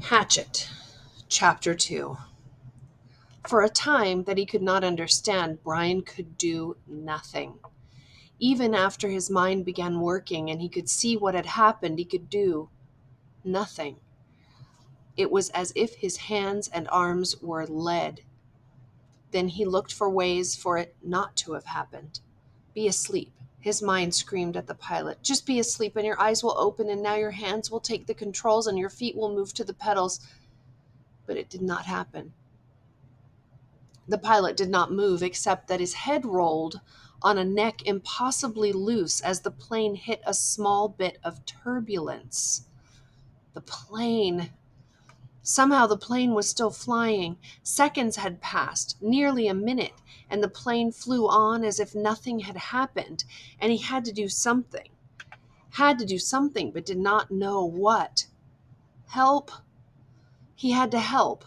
Hatchet Chapter 2. For a time that he could not understand, Brian could do nothing. Even after his mind began working and he could see what had happened, he could do nothing. It was as if his hands and arms were lead. Then he looked for ways for it not to have happened. Be asleep. His mind screamed at the pilot. Just be asleep and your eyes will open and now your hands will take the controls and your feet will move to the pedals. But it did not happen. The pilot did not move except that his head rolled on a neck impossibly loose as the plane hit a small bit of turbulence. The plane. Somehow the plane was still flying. Seconds had passed, nearly a minute, and the plane flew on as if nothing had happened, and he had to do something. Had to do something, but did not know what. Help. He had to help.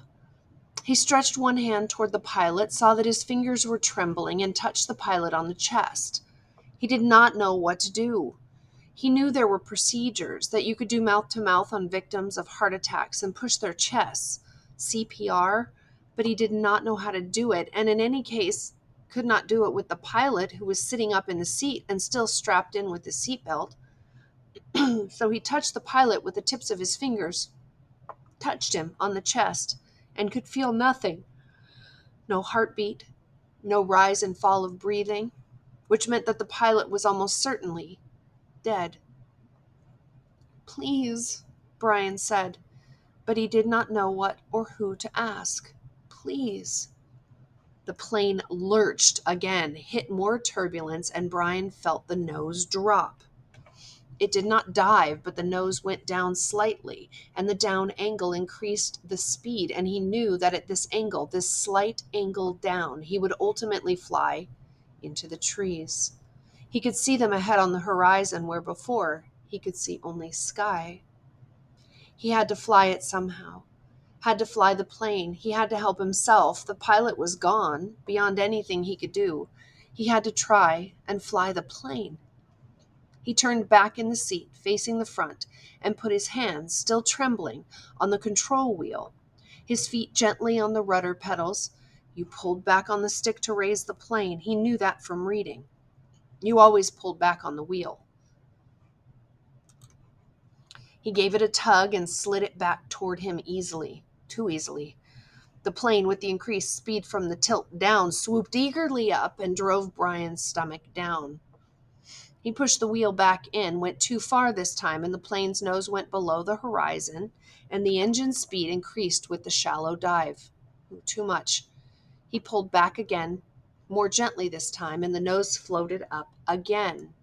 He stretched one hand toward the pilot, saw that his fingers were trembling, and touched the pilot on the chest. He did not know what to do. He knew there were procedures, that you could do mouth-to-mouth on victims of heart attacks and push their chests, CPR, but he did not know how to do it, and in any case, could not do it with the pilot who was sitting up in the seat and still strapped in with his seatbelt. So he touched the pilot with the tips of his fingers, touched him on the chest, and could feel nothing. No heartbeat, no rise and fall of breathing, which meant that the pilot was almost certainly dead. Please, Brian said, but he did not know what or who to ask. Please. The plane lurched again, hit more turbulence, and Brian felt the nose drop. It did not dive, but the nose went down slightly, and the down angle increased the speed, and he knew that at this angle, this slight angle down, he would ultimately fly into the trees. He could see them ahead on the horizon where before he could see only sky. He had to fly it somehow. Had to fly the plane. He had to help himself. The pilot was gone, beyond anything he could do. He had to try and fly the plane. He turned back in the seat, facing the front, and put his hands, still trembling, on the control wheel, his feet gently on the rudder pedals. You pulled back on the stick to raise the plane. He knew that from reading. You always pulled back on the wheel. He gave it a tug and slid it back toward him easily, too easily. The plane, with the increased speed from the tilt down, swooped eagerly up and drove Brian's stomach down. He pushed the wheel back in, went too far this time, and the plane's nose went below the horizon, and the engine's speed increased with the shallow dive. Too much. He pulled back again, more gently this time, and the nose floated up again.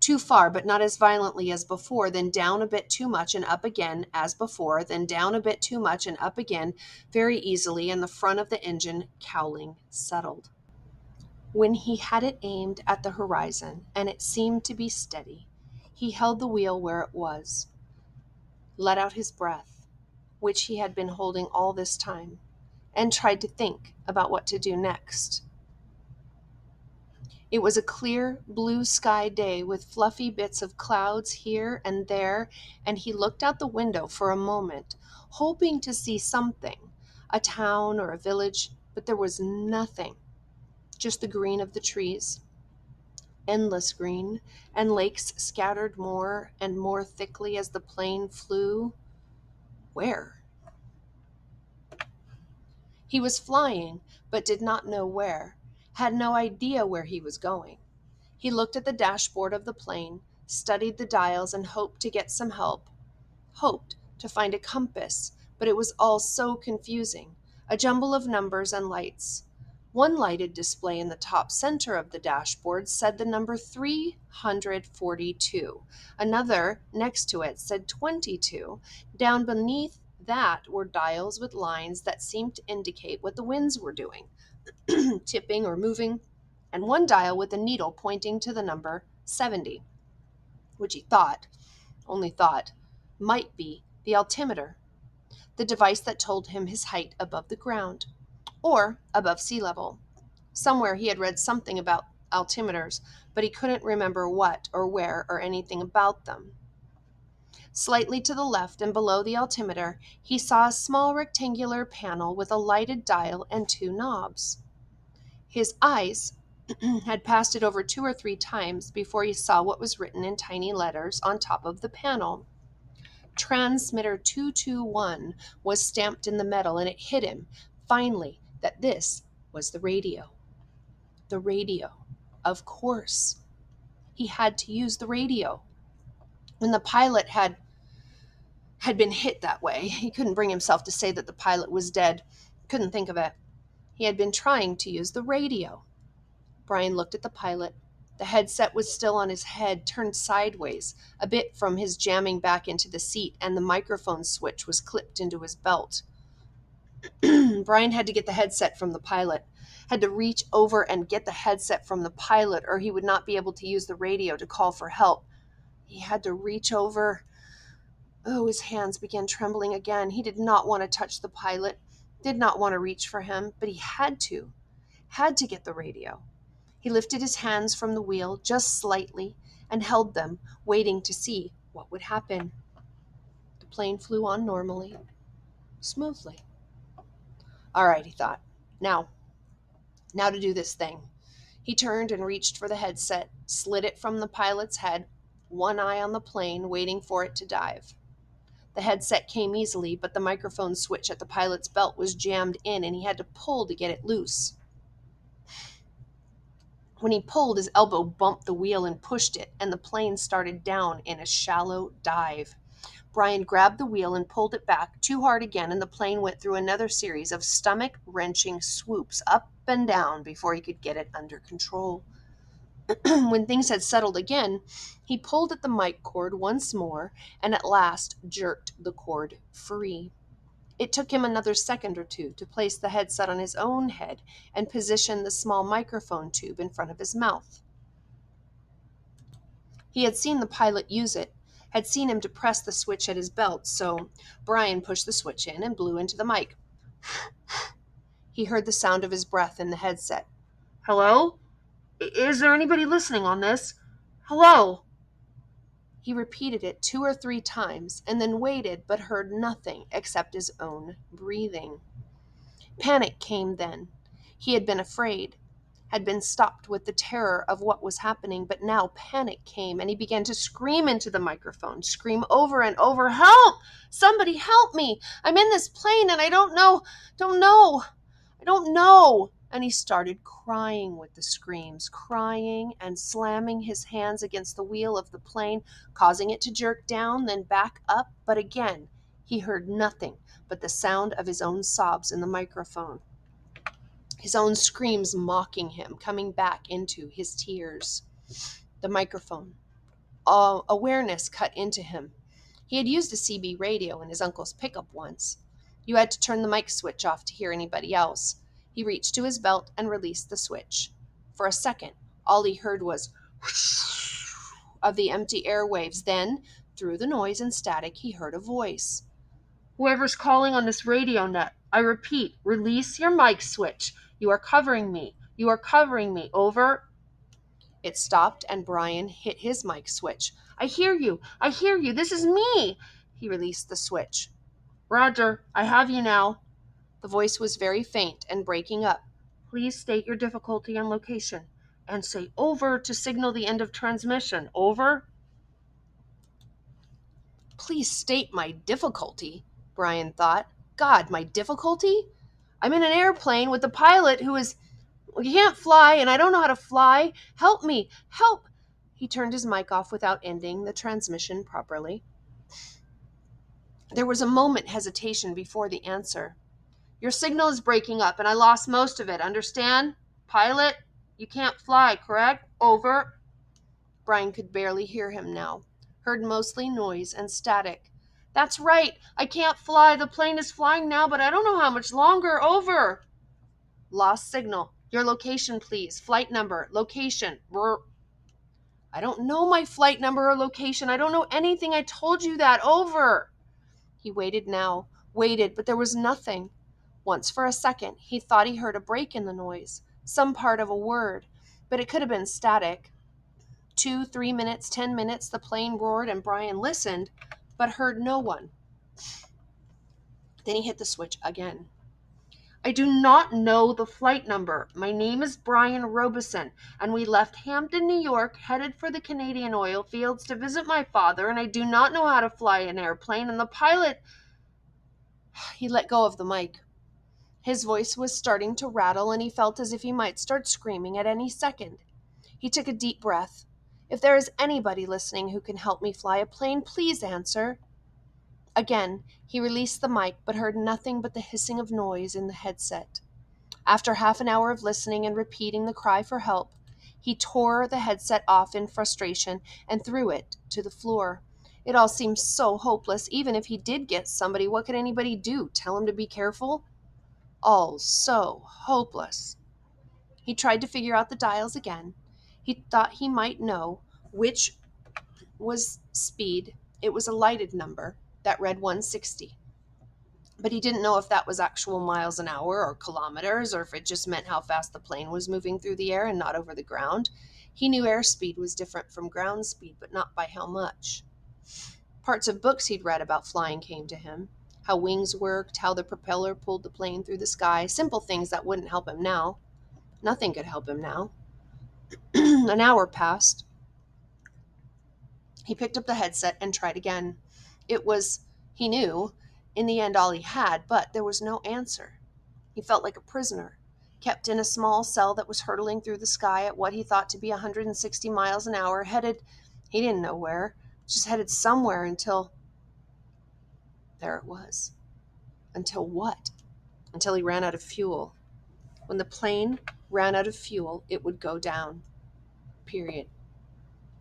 Too far, but not as violently as before, then down a bit too much and up again as before, then down a bit too much and up again very easily, and the front of the engine cowling settled. When he had it aimed at the horizon, and it seemed to be steady, he held the wheel where it was, let out his breath, which he had been holding all this time, and tried to think about what to do next. It was a clear, blue sky day with fluffy bits of clouds here and there, and he looked out the window for a moment, hoping to see something, a town or a village, but there was nothing, just the green of the trees, endless green, and lakes scattered more and more thickly as the plane flew. Where? He was flying, but did not know where, had no idea where he was going. He looked at the dashboard of the plane, studied the dials, and hoped to get some help. Hoped to find a compass, but it was all so confusing, a jumble of numbers and lights. One lighted display in the top center of the dashboard said the number 342. Another next to it said 22. Down beneath that were dials with lines that seemed to indicate what the winds were doing, tipping or moving, and one dial with a needle pointing to the number 70, which he only thought, might be the altimeter, the device that told him his height above the ground, or above sea level. Somewhere he had read something about altimeters, but he couldn't remember what or where or anything about them. Slightly to the left and below the altimeter, he saw a small rectangular panel with a lighted dial and 2 knobs. His eyes had passed it over 2 or 3 times before he saw what was written in tiny letters on top of the panel. Transmitter 221 was stamped in the metal, and it hit him, finally, that this was the radio. The radio. Of course. He had to use the radio. When the pilot had been hit that way, he couldn't bring himself to say that the pilot was dead. Couldn't think of it. He had been trying to use the radio. Brian looked at the pilot. The headset was still on his head, turned sideways, a bit from his jamming back into the seat, and the microphone switch was clipped into his belt. Brian had to get the headset from the pilot, had to reach over and get the headset from the pilot, or he would not be able to use the radio to call for help. He had to reach over. Oh, his hands began trembling again. He did not want to touch the pilot, did not want to reach for him, but he had to get the radio. He lifted his hands from the wheel just slightly and held them, waiting to see what would happen. The plane flew on normally, smoothly. All right, he thought. Now to do this thing. He turned and reached for the headset, slid it from the pilot's head, one eye on the plane, waiting for it to dive. The headset came easily, but the microphone switch at the pilot's belt was jammed in, and he had to pull to get it loose. When he pulled, his elbow bumped the wheel and pushed it, and the plane started down in a shallow dive. Brian grabbed the wheel and pulled it back too hard again, and the plane went through another series of stomach-wrenching swoops up and down before he could get it under control. When things had settled again, he pulled at the mic cord once more and at last jerked the cord free. It took him another second or two to place the headset on his own head and position the small microphone tube in front of his mouth. He had seen the pilot use it, had seen him depress the switch at his belt, so Brian pushed the switch in and blew into the mic. He heard the sound of his breath in the headset. "Hello? Is there anybody listening on this? Hello?" He repeated it 2 or 3 times and then waited, but heard nothing except his own breathing. Panic came then. He had been afraid, had been stopped with the terror of what was happening, but now panic came, and he began to scream into the microphone, scream over and over, "Help! Somebody help me! I'm in this plane and I don't know. And he started crying with the screams, crying and slamming his hands against the wheel of the plane, causing it to jerk down, then back up. But again, he heard nothing but the sound of his own sobs in the microphone, his own screams mocking him, coming back into his tears. The microphone. Awareness cut into him. He had used a CB radio in his uncle's pickup once. You had to turn the mic switch off to hear anybody else. He reached to his belt and released the switch. For a second, all he heard was of the empty airwaves. Then, through the noise and static, he heard a voice. "Whoever's calling on this radio net, I repeat, release your mic switch. You are covering me. You are covering me. Over." It stopped, and Brian hit his mic switch. I hear you. This is me." He released the switch. "Roger, I have you now." The voice was very faint and breaking up. "Please state your difficulty and location, and say over to signal the end of transmission. Over." Please state my difficulty, Brian thought. God, my difficulty? I'm in an airplane with a pilot who can't fly, and I don't know how to fly. Help me, help. He turned his mic off without ending the transmission properly. There was a moment hesitation before the answer. "Your signal is breaking up, and I lost most of it. Understand? Pilot, you can't fly, correct? Over." Brian could barely hear him now. Heard mostly noise and static. "That's right. I can't fly. The plane is flying now, but I don't know how much longer. Over." "Lost signal. Your location, please. Flight number. Location. Brr." "I don't know my flight number or location. I don't know anything. I told you that. Over." He waited now. Waited, but there was nothing. Once for a second, he thought he heard a break in the noise, some part of a word, but it could have been static. 2, 3 minutes, 10 minutes, the plane roared, and Brian listened, but heard no one. Then he hit the switch again. I do not know the flight number. My name is Brian Robeson, and we left Hampton, New York, headed for the Canadian oil fields to visit my father, and I do not know how to fly an airplane, and the pilot... He let go of the mic. His voice was starting to rattle, and he felt as if he might start screaming at any second. He took a deep breath. If there is anybody listening who can help me fly a plane, please answer. Again, he released the mic, but heard nothing but the hissing of noise in the headset. After half an hour of listening and repeating the cry for help, he tore the headset off in frustration and threw it to the floor. It all seemed so hopeless. Even if he did get somebody, what could anybody do? Tell him to be careful? All so hopeless. He tried to figure out the dials again. He thought he might know which was speed. It was a lighted number that read 160. But he didn't know if that was actual miles an hour or kilometers, or if it just meant how fast the plane was moving through the air and not over the ground. He knew airspeed was different from ground speed, but not by how much. Parts of books he'd read about flying came to him. How wings worked, how the propeller pulled the plane through the sky, simple things that wouldn't help him now. Nothing could help him now. An hour passed. He picked up the headset and tried again. It was, he knew, in the end all he had, but there was no answer. He felt like a prisoner, kept in a small cell that was hurtling through the sky at what he thought to be 160 miles an hour, headed, he didn't know where, just headed somewhere until... There it was. Until what? Until he ran out of fuel. When the plane ran out of fuel, it would go down. Period.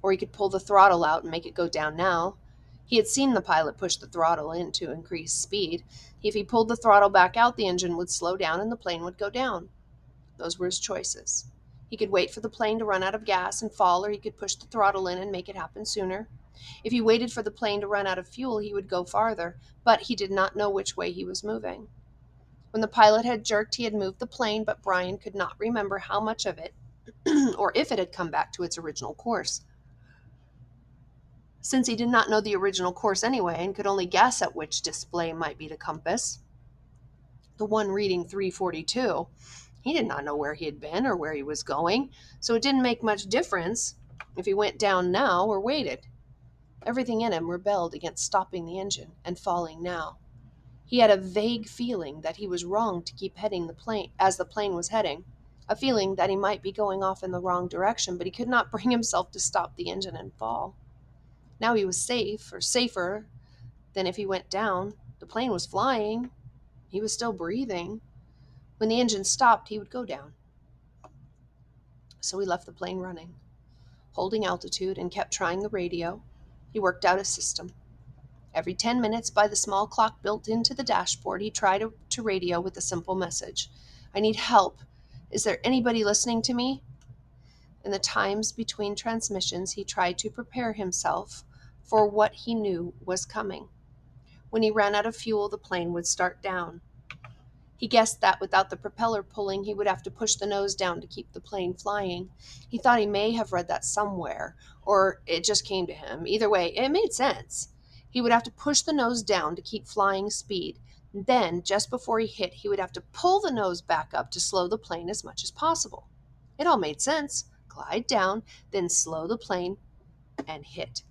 Or he could pull the throttle out and make it go down now. He had seen the pilot push the throttle in to increase speed. If he pulled the throttle back out, the engine would slow down and the plane would go down. Those were his choices. He could wait for the plane to run out of gas and fall, or he could push the throttle in and make it happen sooner. If he waited for the plane to run out of fuel, he would go farther, but he did not know which way he was moving. When the pilot had jerked, he had moved the plane, but Brian could not remember how much of it, or if it had come back to its original course. Since he did not know the original course anyway and could only guess at which display might be the compass, the one reading 342, he did not know where he had been or where he was going, so it didn't make much difference if he went down now or waited. Everything in him rebelled against stopping the engine and falling now. He had a vague feeling that he was wrong to keep heading the plane as the plane was heading, a feeling that he might be going off in the wrong direction, but he could not bring himself to stop the engine and fall. Now he was safe, or safer than if he went down. The plane was flying. He was still breathing. When the engine stopped, he would go down. So he left the plane running, holding altitude, and kept trying the radio. He worked out a system. Every 10 minutes, by the small clock built into the dashboard, he tried to radio with a simple message. I need help. Is there anybody listening to me? In the times between transmissions, he tried to prepare himself for what he knew was coming. When he ran out of fuel, the plane would start down. He guessed that without the propeller pulling, he would have to push the nose down to keep the plane flying. He thought he may have read that somewhere, or it just came to him. Either way, it made sense. He would have to push the nose down to keep flying speed. Then, just before he hit, he would have to pull the nose back up to slow the plane as much as possible. It all made sense. Glide down, then slow the plane, and hit.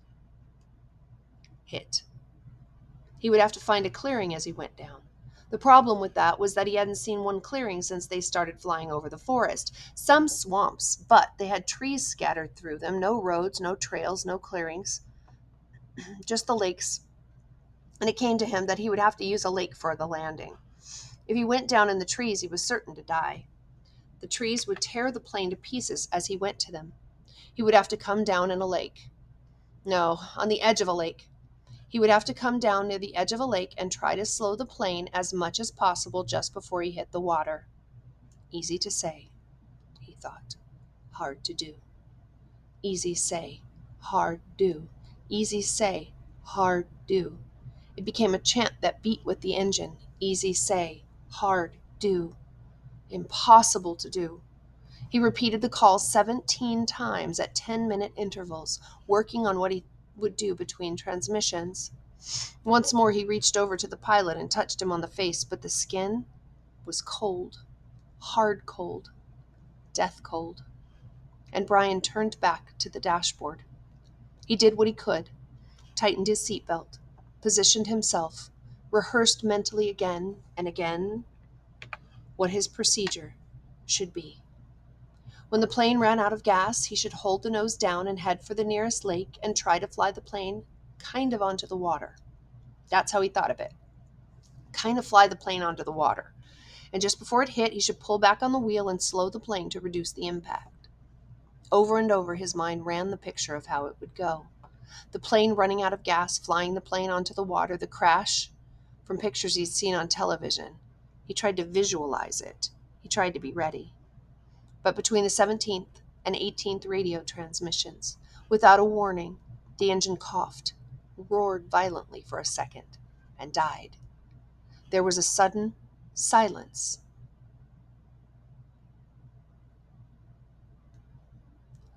Hit. He would have to find a clearing as he went down. The problem with that was that he hadn't seen one clearing since they started flying over the forest. Some swamps, but they had trees scattered through them, no roads, no trails, no clearings, just the lakes. And it came to him that he would have to use a lake for the landing. If he went down in the trees, he was certain to die. The trees would tear the plane to pieces as he went to them. He would have to come down in a lake. No, on the edge of a lake. He would have to come down near the edge of a lake and try to slow the plane as much as possible just before he hit the water. Easy to say, he thought. Hard to do. Easy say, hard do. Easy say, hard do. It became a chant that beat with the engine. Easy say, hard do. Impossible to do. He repeated the call 17 times at 10-minute intervals, working on what he would do between transmissions. Once more he reached over to the pilot and touched him on the face, but the skin was cold, hard cold, death cold. And Brian turned back to the dashboard. He did what he could, tightened his seatbelt, positioned himself, rehearsed mentally again and again what his procedure should be. When the plane ran out of gas, he should hold the nose down and head for the nearest lake and try to fly the plane kind of onto the water. That's how he thought of it. Kind of fly the plane onto the water. And just before it hit, he should pull back on the wheel and slow the plane to reduce the impact. Over and over, his mind ran the picture of how it would go. The plane running out of gas, flying the plane onto the water, the crash from pictures he'd seen on television. He tried to visualize it. He tried to be ready. But between the 17th and 18th radio transmissions, without a warning, the engine coughed, roared violently for a second, and died. There was a sudden silence.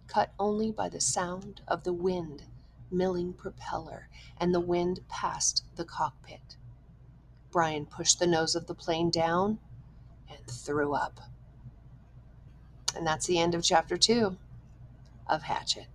Cut only by the sound of the wind milling propeller, and the wind past the cockpit. Brian pushed the nose of the plane down and threw up. And that's the end of chapter 2 of Hatchet.